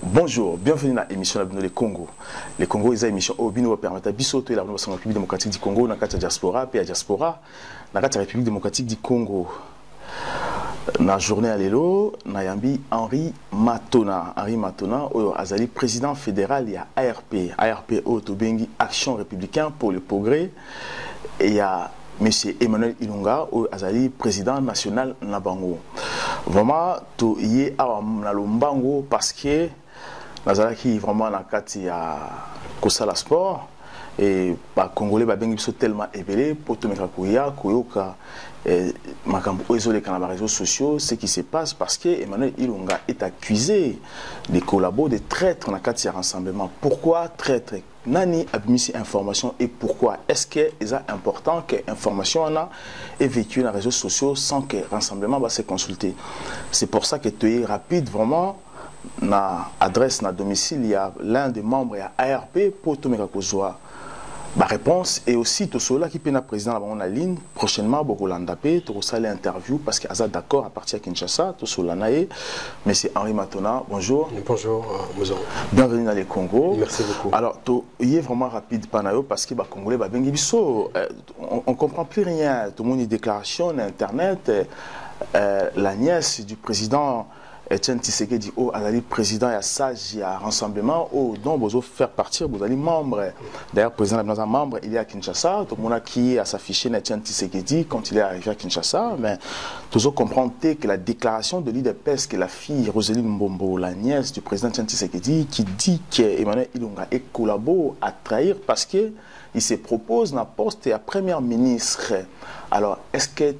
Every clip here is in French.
Bonjour, bienvenue dans l'émission de Congo. Le Congo est une émission qui permet de bisoter la République démocratique du Congo dans la diaspora et la diaspora dans la République démocratique du Congo. Dans la journée à l'élo, Nayambi Henri Matona. Henri Matona, Azali, président fédéral, il y a ARP. ARP, Otobengi, Action républicaine pour le progrès. Et il y a M. Emmanuel Ilunga, Azali, président national Nabango. Vraiment, tout y est à Mbango parce que Nazala qui vraiment dans le ya Kosala Sport et les Congolais sont tellement éveillés pour tout mettre Koyoka makambo isolé dans les réseaux sociaux, ce qui se passe parce que Emmanuel Ilunga est accusé de collaborer, de traître dans le rassemblement. Pourquoi traître? Nani a mis ces informations et pourquoi? Est-ce que c'est important que l'information est véhiculée dans les réseaux sociaux sans que le rassemblement va se consulter? C'est pour ça que tu es rapide vraiment. Na adresse na domicile, il y a l'un des membres à ARP pour tout ma réponse et aussi tout cela qui peut être président dans la ligne prochainement beaucoup l'andapé tout ça l'interview parce qu'il a d'accord à partir de Kinshasa tout cela naé mais c'est Henri Matona. Bonjour. Bonjour Mouzon. Bienvenue dans les Congo. Merci beaucoup. Alors il est vraiment rapide panayo parce que Congolais on comprend plus rien, tout le monde a une déclaration sur internet, la nièce du président Etienne Tshisekedi dit Azali président et sage à rassemblement dont vous faire partir vous allez membre d'ailleurs président dans un membre il est à Kinshasa tout le monde qui a s'affiché Etienne Tshisekedi quand il est arrivé à Kinshasa mais toujours comprendre que la déclaration de l'IDPS que la fille Roseline Mbombo la nièce du président Etienne Tshisekedi qui dit que Emmanuel Ilunga est collabo à trahir parce que il se propose dans poste à premier ministre. Alors est-ce que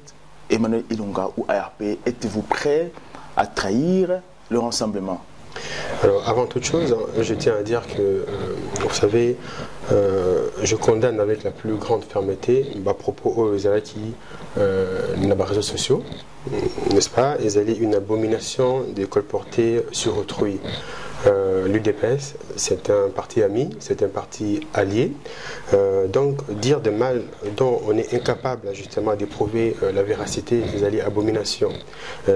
Emmanuel Ilunga ou ARP êtes-vous prêts à trahir le rassemblement? Alors, avant toute chose, je tiens à dire que, vous savez, je condamne avec la plus grande fermeté à propos aux qui dans les réseaux sociaux, n'est-ce pas? Ils allaient une abomination de colporter sur autrui. L'UDPS, c'est un parti ami, c'est un parti allié. Donc, dire de mal dont on est incapable justement d'éprouver la véracité des alliés abominations,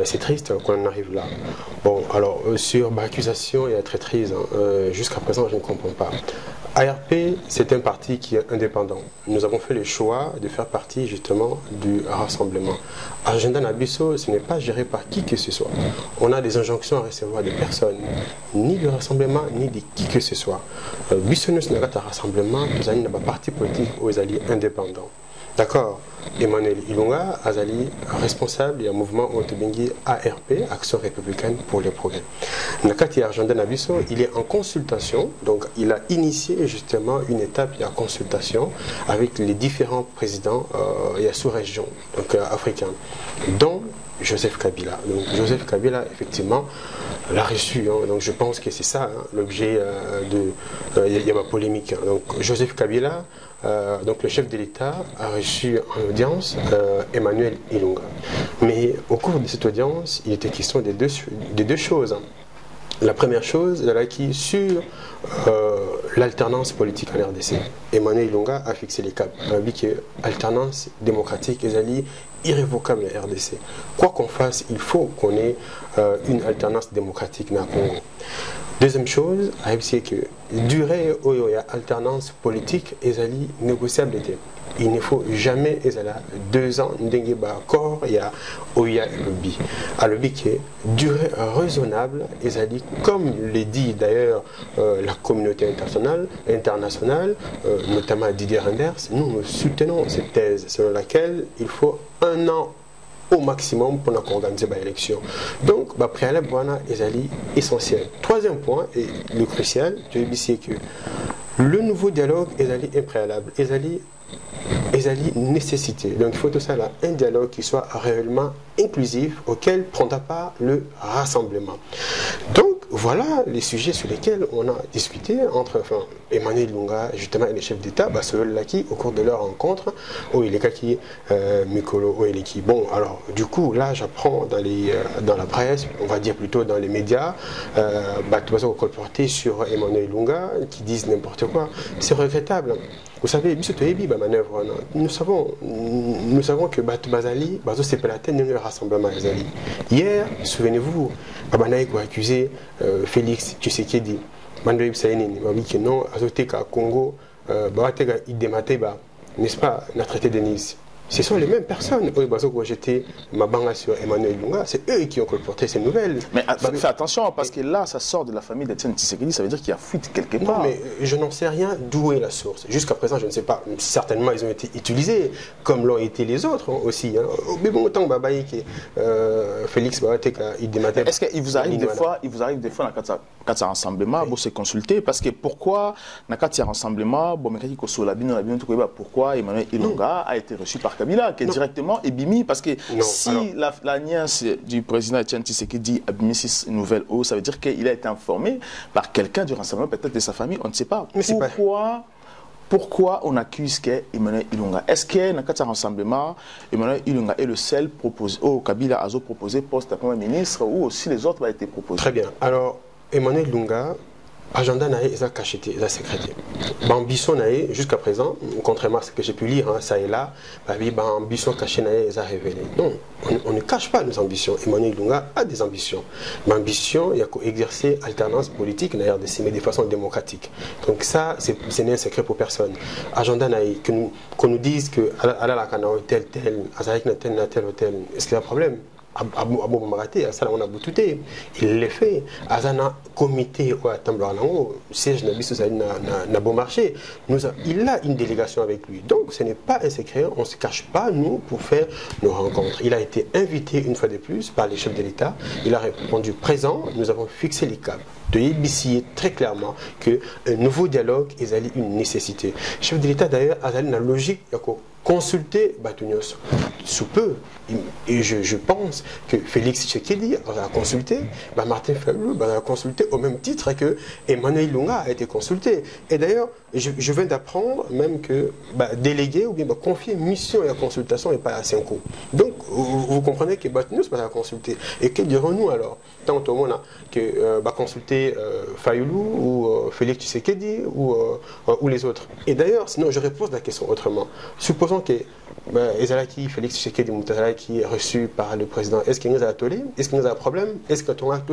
c'est triste qu'on en arrive là. Bon, alors, sur l'accusation et la traîtrise, jusqu'à présent, je ne comprends pas. ARP, c'est un parti qui est indépendant. Nous avons fait le choix de faire partie justement du rassemblement. Agenda Nabiso, ce n'est pas géré par qui que ce soit. On a des injonctions à recevoir de personnes, ni du rassemblement, ni de qui que ce soit. Bissonus n'a pas rassemblement, nous avons un parti politique aux alliés indépendants. D'accord. Emmanuel Ilunga, Azali, responsable du mouvement Otobengi ARP, Action républicaine pour le progrès. Nakati Agenda Nabiso, il est en consultation, donc il a initié justement une étape de consultation avec les différents présidents et sous-régions africains, dont Joseph Kabila. Donc Joseph Kabila, effectivement, l'a reçu. Donc je pense que c'est ça l'objet il y a ma polémique. Donc Joseph Kabila, donc le chef de l'État, a reçu en audience Emmanuel Ilunga. Mais au cours de cette audience, il était question de deux choses. La première chose, qui sur l'alternance politique en RDC. Emmanuel Ilunga a fixé les caps. Il a dit que l'alternance démocratique est irrévocable en RDC. Quoi qu'on fasse, il faut qu'on ait une alternance démocratique dans le Congo. Deuxième chose, c'est que durée où il y a alternance politique est négociable. Il ne faut jamais 2 ans d'accord il y a lobby. Un lobby qui est durée raisonnable comme le dit d'ailleurs la communauté internationale, notamment Didier Reynders, nous soutenons cette thèse selon laquelle il faut 1 an au maximum pour organiser l'élection. Donc, préalable est essentiel. Troisième point, et le crucial, je vais dire que le nouveau dialogue est impréalable. Est nécessité. Donc, il faut tout ça là, un dialogue qui soit réellement inclusif, auquel prendra part le rassemblement. Donc, voilà les sujets sur lesquels on a discuté entre Emmanuel Lunga justement et les chefs d'État, ceux-là qui au cours de leur rencontre, qui Mikolo Oeleki. Bon, alors du coup là j'apprends dans la presse, on va dire plutôt dans les médias, tout va se colporter sur Emmanuel Lunga qui disent n'importe quoi. C'est regrettable. Vous savez, manœuvre. Nous savons que Bazali, c'est pas la tête d'un rassemblement. Hier, souvenez-vous, Babanaï a accusé Félix Tshisekedi. Mandoïb Saïnini m'a dit que non, Azoteka Congo, n'est-ce pas, la traité de Nice. Ce sont les mêmes personnes. J'étais ma banga sur Emmanuel Lunga, c'est eux qui ont colporté ces nouvelles. Mais fais attention, parce que là, ça sort de la famille d'Etienne Tshisekedi, ça veut dire qu'il y a fuite quelque part. Non, mais je n'en sais rien d'où est la source. Jusqu'à présent, je ne sais pas. Certainement, ils ont été utilisés, comme l'ont été les autres aussi. Mais bon, autant Félix est-ce qu'il vous arrive des fois, dans le rassemblement, vous se consulter, parce que pourquoi, dans le rassemblement, pourquoi Emmanuel Lunga a été reçu par Kabila, qui est directement Ebimi, parce que si la nièce du président Etienne Tshisekedi a Ebimi cette nouvelle eau, ça veut dire qu'il a été informé par quelqu'un du rassemblement, peut-être de sa famille, on ne sait pas. Mais pourquoi on accuse Emmanuel Ilunga? Est-ce que dans le rassemblement, Emmanuel Ilunga est le seul proposé, Kabila a proposé poste à Premier ministre, ou aussi les autres vont être proposés? Très bien. Alors, Emmanuel Ilunga, agenda nae eza cacheté, eza sécrété. Ambition nae jusqu'à présent, contrairement à ce que j'ai pu lire, ça et là, ambition cachée nae eza révélée. Non, on ne cache pas nos ambitions. Emmanuel Lunga a des ambitions. L'ambition, il y a qu'exercer alternance politique, d'ailleurs, de façon démocratique. Donc ça, ce n'est un secret pour personne. Agenda nae, qu'on nous dise que à la tel, Azaïk na tel hôtel, est-ce qu'il y a un problème? Abou Maraté, ça on a boutouté. Il l'a fait. Azana comité au Tambouranango, siège n'a beau marché. Il a une délégation avec lui. Donc ce n'est pas un secret, on ne se cache pas, nous, pour faire nos rencontres. Il a été invité une fois de plus par les chefs de l'État. Il a répondu présent. Nous avons fixé les câbles. De ébicier très clairement qu'un nouveau dialogue est une nécessité. Le chef de l'État, d'ailleurs, a une logique. Consulter Batunios sous peu. Et je pense que Félix Tshisekedi a consulté, Martin Fayulu a consulté au même titre que Emmanuel Lunga a été consulté. Et d'ailleurs, je viens d'apprendre même que déléguer ou bien confier mission et la consultation n'est pas à 5 coups. Donc, vous comprenez que Batunios va consulter. Et que dirons-nous alors? Tant au monde que consulter Fayulu ou Félix Tshisekedi ou les autres. Et d'ailleurs, sinon je repose la question autrement. Supposons que Ezalaki, Félix Tshisekedi qui est reçu par le président, est-ce qu'il nous a attelé? Est-ce qu'il nous a un problème? Est-ce que ton acte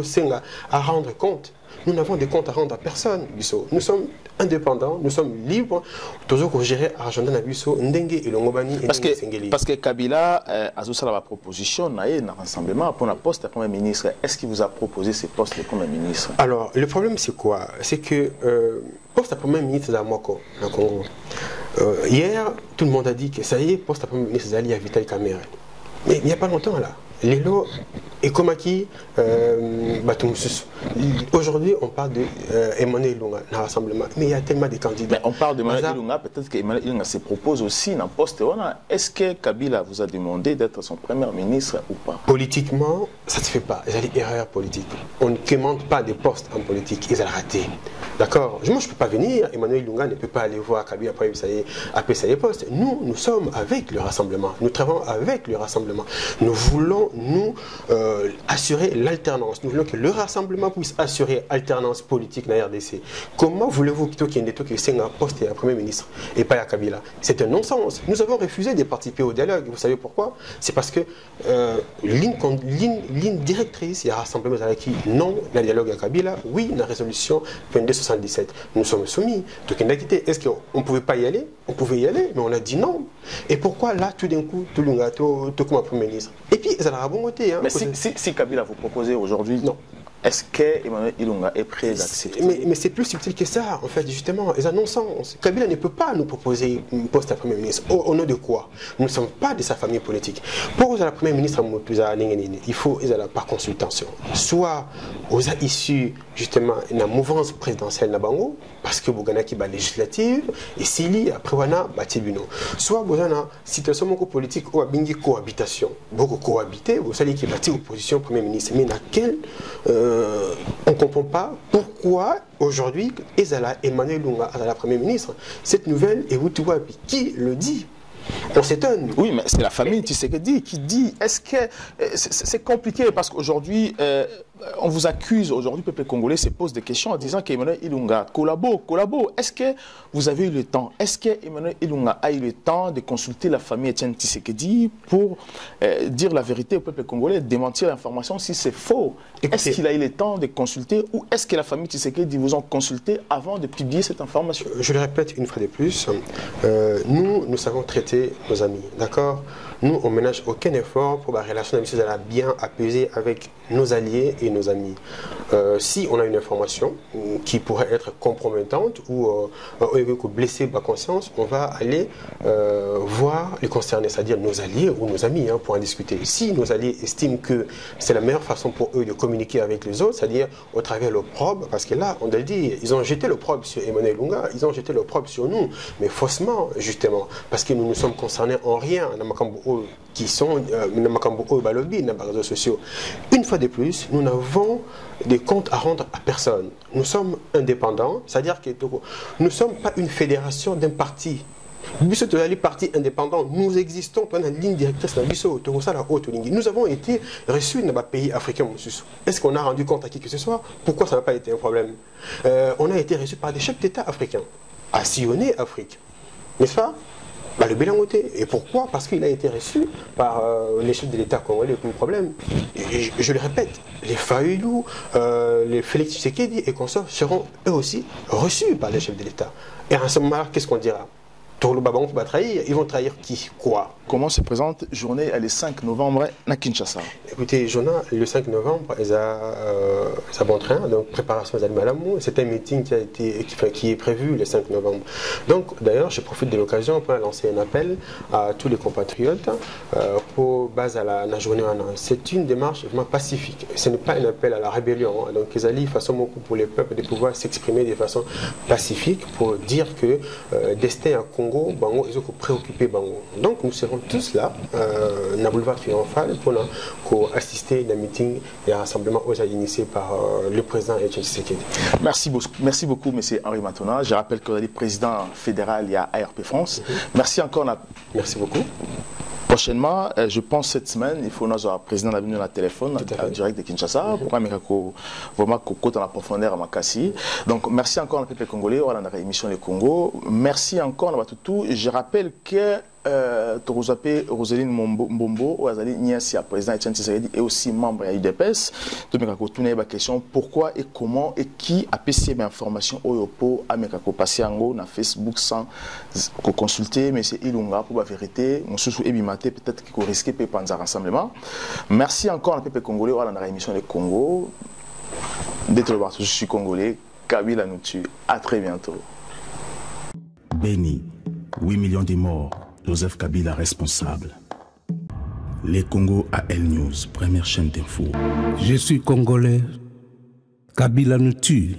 à rendre compte? Nous n'avons des comptes à rendre à personne. Nous sommes indépendants, nous sommes libres. Toujours pour gérer l'argent de Bisso, Ndenge et Longobani. Parce que Kabila a fait la proposition dans le rassemblement pour un poste de Premier ministre. Est-ce qu'il vous a proposé ce poste de Premier ministre? Alors, le problème c'est quoi? C'est que poste de Premier ministre à Moko, au Congo. Hier, tout le monde a dit que ça y est, poste de Premier ministre Zali à Vital Kamere. Mais il n'y a pas longtemps là. Lelo et Komaki, aujourd'hui on parle de Emmanuel Lunga dans le rassemblement, mais il y a tellement de candidats. Mais on parle d'Emmanuel Lunga, peut-être qu'Emmanuel Lunga se propose aussi dans le poste. Est-ce que Kabila vous a demandé d'être son premier ministre ou pas? Politiquement, ça ne se fait pas. Il y a des erreurs politiques. On ne commande pas des postes en politique, ils ont raté. D'accord? Moi je ne peux pas venir, Emmanuel Lunga ne peut pas aller voir Kabila après ça y est poste. Nous sommes avec le rassemblement, nous travaillons avec le rassemblement. Nous voulons nous assurer l'alternance. Nous voulons que le rassemblement puisse assurer alternance politique dans la RDC. Comment voulez-vous qu'il y ait un poste et un Premier ministre et pas à Kabila? C'est un non-sens. Nous avons refusé de participer au dialogue. Vous savez pourquoi? C'est parce que ligne directrice, il y a rassemblement qui non, le dialogue à Kabila, oui, la résolution 2277. Nous sommes soumis. Est-ce qu'on ne pouvait pas y aller? On pouvait y aller, mais on a dit non. Et pourquoi là, tout d'un coup, tout le monde comme un Premier ministre? Et puis, ça a bon côté. Mais si Kabila vous proposait aujourd'hui, non. Est-ce qu'Emmanuel Ilunga est prêt d'accepter? Mais c'est plus subtil que ça, en fait, justement. Ils ont non-sens. Kabila ne peut pas nous proposer un poste à Premier ministre. Au nom de quoi? Nous ne sommes pas de sa famille politique. Pour la Premier ministre, il faut par consultation. Soit aux issus, justement, de la mouvance présidentielle de Bango, parce que vous avez une législative, et s'il y a après, tribunaux. Soit vous avez une situation politique où il y a une cohabitation. Beaucoup cohabiter, vous savez qu'il y a une opposition au Premier ministre. Mais dans quel on ne comprend pas pourquoi aujourd'hui Ezala Emmanuel Lunga, la Premier ministre, cette nouvelle est Wutuwapi. Qui le dit? On s'étonne. Oui, mais c'est la famille Tshisekedi qui dit. Est-ce que c'est compliqué parce qu'aujourd'hui, on vous accuse, aujourd'hui, le peuple congolais se pose des questions en disant qu'Emmanuel Ilunga collabo. Est-ce que vous avez eu le temps? Est-ce qu'Emmanuel Ilunga a eu le temps de consulter la famille Etienne Tshisekedi pour dire la vérité au peuple congolais, démentir l'information si c'est faux? Est-ce qu'il a eu le temps de consulter ou est-ce que la famille Tshisekedi vous ont consulté avant de publier cette information? Je le répète une fois de plus, nous savons traiter nos amis, d'accord? Nous, on ne ménage aucun effort pour la relation d'amitié bien apaiser avec nos alliés et nos amis. Si on a une information qui pourrait être compromettante ou blesser ma conscience, on va aller voir les concernés, c'est-à-dire nos alliés ou nos amis, hein, pour en discuter. Si nos alliés estiment que c'est la meilleure façon pour eux de communiquer avec les autres, c'est-à-dire au travers de l'opprobre, parce que là, on a dit, ils ont jeté l'opprobre sur Emmanuel Lunga, ils ont jeté l'opprobre sur nous, mais faussement, justement, parce que nous ne sommes concernés en rien, qui sont dans les réseaux sociaux. Une fois de plus, nous n'avons des comptes à rendre à personne. Nous sommes indépendants, c'est-à-dire que nous ne sommes pas une fédération d'un parti. Les partis indépendants, nous existons dans la ligne directrice. Nous avons été reçus dans les pays africains. Est-ce qu'on a rendu compte à qui que ce soit? Pourquoi ça n'a pas été un problème? On a été reçus par des chefs d'État africains, à sillonner Afrique. N'est-ce pas? Le Bélangoté. Et pourquoi? Parce qu'il a été reçu par les chefs de l'État congolais, aucun problème. Et je le répète, les Fayoulou, les Félix Tshisekedi et consorts seront eux aussi reçus par les chefs de l'État. Et à ce moment-là, qu'est-ce qu'on dira? Ils vont trahir qui? Quoi? Comment se présente journée le 5 novembre à Kinshasa? Écoutez, le 5 novembre, ils ont bon train, donc préparation des Malamou. C'est un meeting qui est prévu le 5 novembre. Donc, d'ailleurs, je profite de l'occasion pour lancer un appel à tous les compatriotes pour base à la journée. C'est une démarche vraiment pacifique. Ce n'est pas un appel à la rébellion. Donc, ils allaient façon beaucoup pour les peuples de pouvoir s'exprimer de façon pacifique pour dire que destin à Congo, Bango, ils ont préoccupé Bango. Donc nous serons tous là, dans le boulevard triomphal, pour assister à un meeting et à un rassemblement initié par le président Etienne Tshisekedi. Merci beaucoup, M. Henri Matona. Je rappelle que vous êtes président fédéral, il y a ARP France. Merci encore. Merci beaucoup. Prochainement, je pense cette semaine, il faut notre président la venue à téléphone en direct de Kinshasa pour vraiment dans la profondeur à Makassi. Donc merci encore à peuple congolais, on a la émission Les Congo. Merci encore à tout. Je rappelle que Roseline Mbombo, président Etienne Tshisekedi et aussi membre de l'UDPS. Donc, on a une question pourquoi et comment et qui a passé l'information au Yopo à Passango na Facebook sans consulter M. Ilunga pour la vérité. Mon sous Ebimate peut-être qu'il risque de prendre un rassemblement. Merci encore à peuple congolais, on a la émission Les Congo. D'être le je suis congolais. Kabila nous tue. À très bientôt. Béni, 8 millions de morts. Joseph Kabila responsable. Les Congo AL News, première chaîne d'info. Je suis congolais. Kabila nous tue.